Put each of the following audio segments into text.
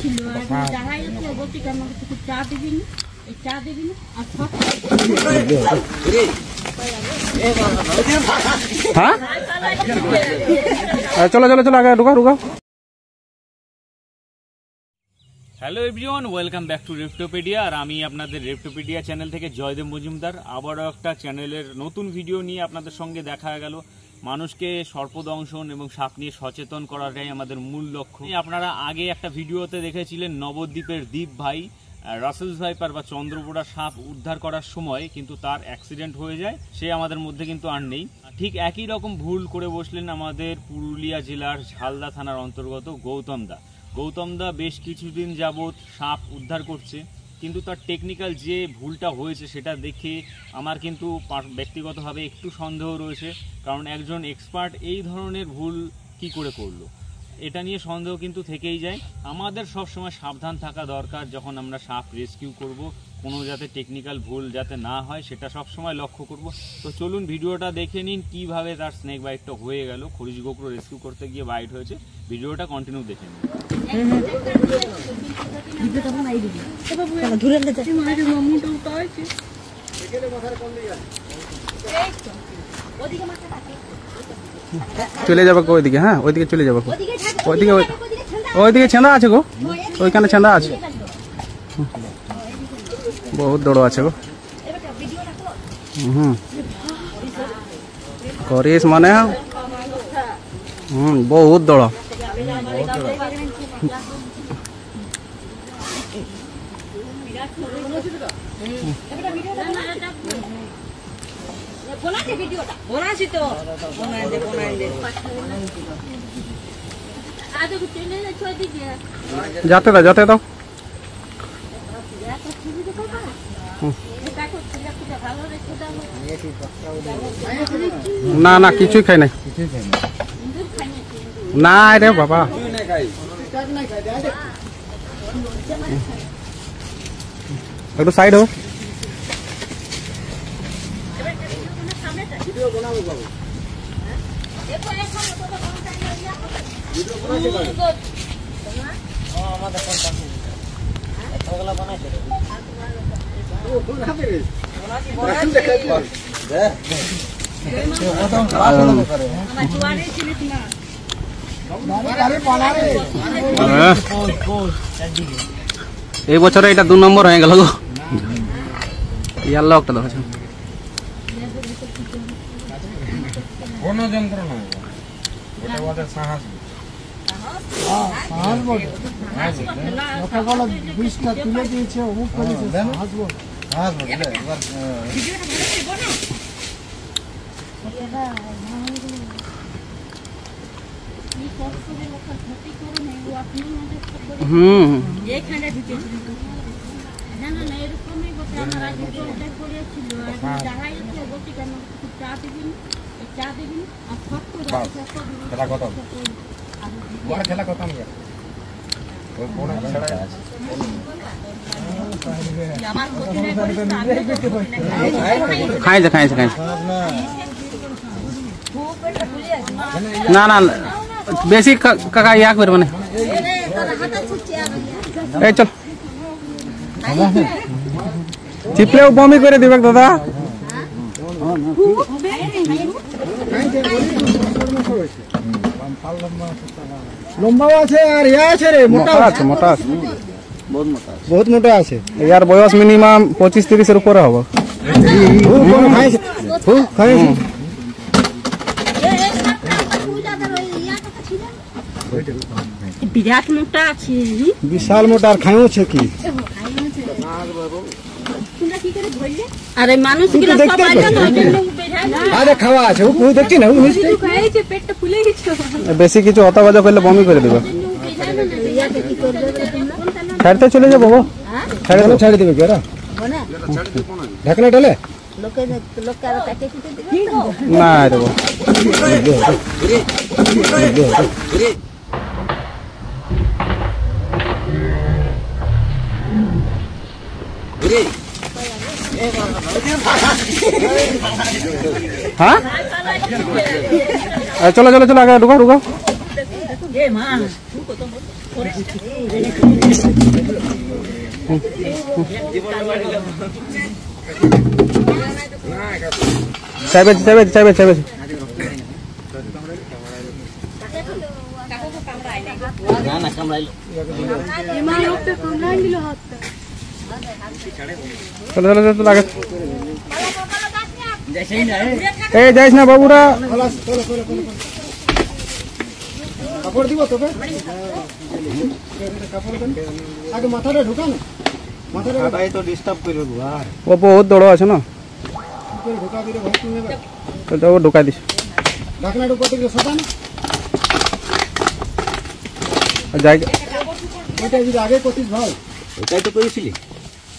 ছিল যাহাই বলছি কেন চা দিবি না চা দিবি না আর চলো চলো চলো আগে ঢুকাও ঢুকাও। Hello everyone, welcome back to Reptopedia. আর আমি আপনাদের রেপ্টোপিডিয়া চ্যানেল থেকে জয়দেব মজুমদার। আবারও একটা চ্যানেলের নতুন ভিডিও নিয়ে আপনাদের সঙ্গে দেখা গেল। মানুষকে সর্পদংশন এবং সাপ নিয়ে সচেতন করাটাই আমাদের মূল লক্ষ্য। আপনারা আগে একটা ভিডিওতে দেখেছিলেন নবদ্বীপের দীপ ভাই রাসেলস ভাইপার বা চন্দ্রপোড়া সাপ উদ্ধার করার সময় কিন্তু তার অ্যাক্সিডেন্ট হয়ে যায়। সে আমাদের মধ্যে কিন্তু আর নেই। ঠিক একই রকম ভুল করে বসলেন আমাদের পুরুলিয়া জেলার ঝালদা থানার অন্তর্গত গৌতম দা বেশ কিছুদিন যাবৎ সাপ উদ্ধার করছে, কিন্তু তার টেকনিক্যাল যে ভুলটা হয়েছে সেটা দেখে আমার কিন্তু ব্যক্তিগতভাবে একটু সন্দেহ রয়েছে। কারণ একজন এক্সপার্ট এই ধরনের ভুল কি করে করলো, এটা নিয়ে সন্দেহ কিন্তু থেকেই যায়। আমাদের সবসময় সাবধান থাকা দরকার যখন আমরা সাপ রেস্কিউ করব, কোনো যাতে টেকনিক্যাল ভুল যাতে না হয় সেটা সবসময় লক্ষ্য করব। তো চলুন ভিডিওটা দেখে নিন কিভাবে তার স্নেক বাইটটা হয়ে গেল। খরিশ গোকরো রেস্কিউ করতে গিয়ে বাইট হয়েছে। ভিডিওটা কন্টিনিউ দেখে নিন। চলে যাবো ওইদিকে, হ্যাঁ ওইদিকে চলে যাবো, ওইদিকে ওইদিকে ছেঁড়া আছে গো, ওইখানে ছেঁড়া আছে, বহুত দড় আছে গো। করিস মানে বহুত দড়। যাতে দাও যাতে দাও। না না কিছুই খাই নাই, না রে বাবা। একটু সাইড হো। এই বছরে এটা 2 নম্বর হয়ে গেল গো। ইয়ার লোকটা দেখো কোন যন্ত্রণা এটা ওদের সাহস সাহস বলে লোকে বলে 20টা তুলে দিয়েছে অমুক করেছে সাহস বলে সাহস বলে এবার ভিডিওটা বলে দেব না এই কষ্টে লোক ক্ষতি করে নেই ও আপনি মধ্যে করে এখানে ঢুকেছিল না না না এরকমই বলে আমার আগে ওটা করেছিল আর যাহাই তো বলছি কেন চা দিবি চা দিবি আর ফটো খেলা কত বড় খেলা কত আমি ওই কোন ছড়া আছে আমার কোথায় করে খাইছে না না বেশি কাকা ইয়া করবে না। এই চল চিপলেও বমি করে দিবে দাদা। লম্বা আছে আর ইয়া আছে রে, মোটা আছে, মোটা আছে, বহুত মোটা আছে। ইয়ার বয়স মিনিমাম 25-30 এর উপরে হবে। বিরাট মোটা আছে, বিশাল মোটা। আর খাইছে কি আরে মানুষ আরে খাওয়া আছে দেখছি না, পেটটা ফুলে গেছে। বেশি কিছু অতাবাজা করলে বমি করে দেবে। ছাড়তে চলে যাবো গো, ছাড়ে দেবে কি ওরা ঢাকনা ঢালে না দেবো। হ্যাঁ চলো চলো চলো আগে ঢুকাও ঢুকাও। যাইস না বাবুরা কাপড় দিব তোকে আগে মাথাটা ঢুকা না মাথাটা ভাই তো ডিস্টার্ব করে দেবো আর ও বহুত বড় আছে না ঢুকা দিলে ভাই তুমি তো ও ঢুকাই দিস ঢাকনাটা উপর থেকে সরান যাই ওইটা যদি আগে করতিস ভাই ওটাই তো করেছিলি।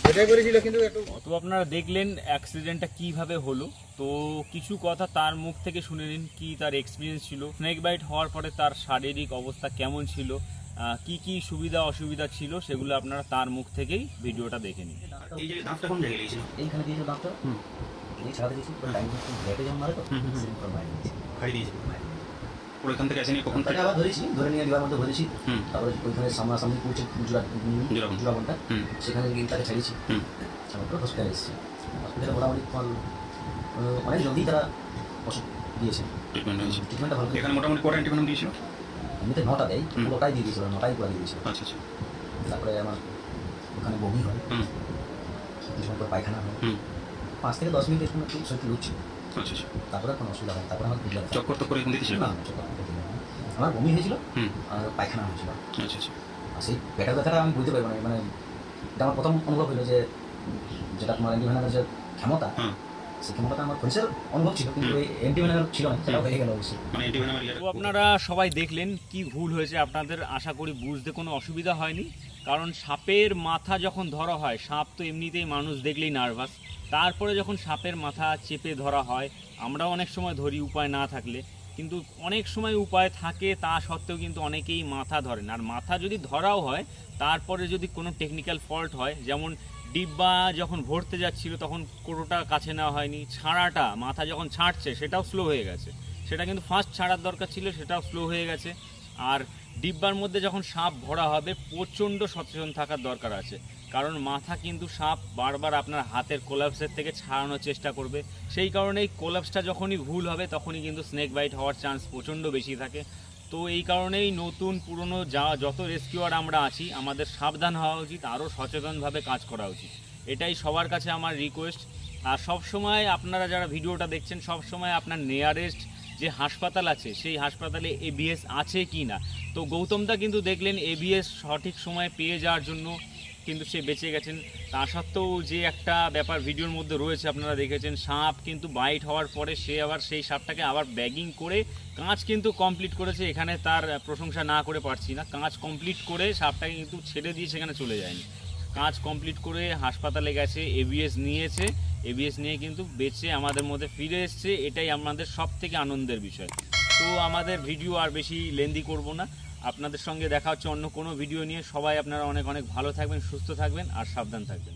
এটাই করেছিল কিন্তু একটু তো আপনারা দেখলেন অ্যাক্সিডেন্টটা কিভাবে হলো। তো কিছু কথা তার মুখ থেকে শুনে নিন, কি তার এক্সপিরিয়েন্স ছিল, স্নেক বাইট হওয়ার পরে তার শারীরিক অবস্থা কেমন ছিল, কি কি সুবিধা অসুবিধা ছিল, সেগুলো আপনারা তার মুখ থেকেই ভিডিওটা দেখে নিন। এই যে দাঁতটা কোন জায়গায় লেগেছিল? এইখানে দিয়েছিল দাঁতটা। এই ছাড়া দিয়েছি পুরো লাইন ব্রেকে যেমন মারে তো সেম পুরো বাইরে দিয়েছি। খাই দিয়েছি পুরো এখান থেকে আসেনি কখন তাকে আবার ধরেছি, ধরে নিয়ে দিবার মধ্যে ধরেছি। তারপরে ওইখানে সামনাসামনি পৌঁছে জোড়াবনটা সেখানে গিয়ে তাকে ছাড়িয়েছি। তারপর হসপিটালে এসেছি। হসপিটালে মোটামুটি অনেক জলদি তারা ওষুধ দিয়েছে, ট্রিটমেন্ট হয়েছে। ট্রিটমেন্টটা ভালো। এখানে মোটামুটি কটা অ্যান্টিভেনম দিয়েছিল? এমনিতে 9টা দেয়, পুরোটাই দিয়ে দিয়েছিল, 9টাই পুরো দিয়ে দিয়েছিল। আচ্ছা আচ্ছা। তারপরে আমার ওখানে বমি হয়, কিছু পর পায়খানা হয়, 5 থেকে 10 মিনিট একটু শরীর লুচ্ছিল। আচ্ছা আচ্ছা। তারপরে কোনো অসুবিধা হয়, তারপরে আমার বুঝলাম চক্কর তো করে দিতেছিল না, আমার বমি হয়েছিল আর পায়খানা হয়েছিল। আচ্ছা আচ্ছা। আর সেই পেটের ব্যথাটা আমি বুঝতে পারবো না, মানে এটা আমার প্রথম অনুভব হলো যে যেটা তোমার অ্যান্টিভেনামের যে ক্ষমতা, সেই ক্ষমতাটা আমার পরিচয় অনুভব ছিল, কিন্তু এই অ্যান্টিভেনাম ছিল না, সেটা হয়ে গেল অবশ্যই। মানে অ্যান্টিভেনাম তো আপনারা সবাই দেখলেন কি ভুল হয়েছে, আপনাদের আশা করি বুঝতে কোনো অসুবিধা হয়নি। কারণ সাপের মাথা যখন ধরা হয়, সাপ তো এমনিতেই মানুষ দেখলেই নার্ভাস, তারপরে যখন সাপের মাথা চেপে ধরা হয়, আমরা অনেক সময় ধরি উপায় না থাকলে, কিন্তু অনেক সময় উপায় থাকে তা সত্ত্বেও কিন্তু অনেকেই মাথা ধরেন। আর মাথা যদি ধরাও হয়, তারপরে যদি কোনো টেকনিক্যাল ফল্ট হয়, যেমন ডিব্বা যখন ভরতে যাচ্ছিল তখন কোটোটা কাছে নেওয়া হয়নি, ছাড়াটা মাথা যখন ছাড়ছে সেটাও স্লো হয়ে গেছে, সেটা কিন্তু ফার্স্ট ছাড়ার দরকার ছিল, সেটাও স্লো হয়ে গেছে। আর ডিব্বার মধ্যে যখন সাপ ভরা হবে প্রচণ্ড সচেতন থাকার দরকার আছে, কারণ মাথা কিন্তু সাপ বারবার আপনার হাতের কোলাপসের থেকে ছাড়ানোর চেষ্টা করবে। সেই কারণেই কোলাপসটা যখনই ভুল হবে তখনই কিন্তু স্নেক বাইট হওয়ার চান্স প্রচণ্ড বেশি থাকে। তো এই কারণেই নতুন পুরনো যত রেস্কিউয়ার আমরা আছি, আমাদের সাবধান হওয়া উচিত, আরও সচেতনভাবে কাজ করা উচিত, এটাই সবার কাছে আমার রিকোয়েস্ট। আর সবসময় আপনারা যারা ভিডিওটা দেখছেন, সবসময় আপনার নিয়ারেস্ট যে হাসপাতাল আছে সেই হাসপাতালে এবিএস আছে কি না। তো গৌতমদা কিন্তু দেখলেন এবিএস সঠিক সময়ে পেয়ে যাওয়ার জন্য কিন্তু সে বেঁচে গেছেন। তা সত্ত্বেও যে একটা ব্যাপার ভিডিওর মধ্যে রয়েছে, আপনারা দেখেছেন, সাপ কিন্তু বাইট হওয়ার পরে সে আবার সেই সাপটাকে আবার ব্যাগিং করে কাঁচ কিন্তু কমপ্লিট করেছে। এখানে তার প্রশংসা না করে পারছি না, কাঁচ কমপ্লিট করে সাপটাকে কিন্তু ছেড়ে দিয়ে সেখানে চলে যায়নি, কাজ কমপ্লিট করে হাসপাতালে গেছে, এবিএস নিয়েছে, এবিএস নিয়ে কিন্তু বেঁচে আমাদের মধ্যে ফিরে এসছে, এটাই আমাদের সব থেকে আনন্দের বিষয়। তো আমাদের ভিডিও আর বেশি লেন্দি করব না, আপনাদের সঙ্গে দেখা হচ্ছে অন্য কোনো ভিডিও নিয়ে। সবাই আপনারা অনেক অনেক ভালো থাকবেন, সুস্থ থাকবেন আর সাবধান থাকবেন।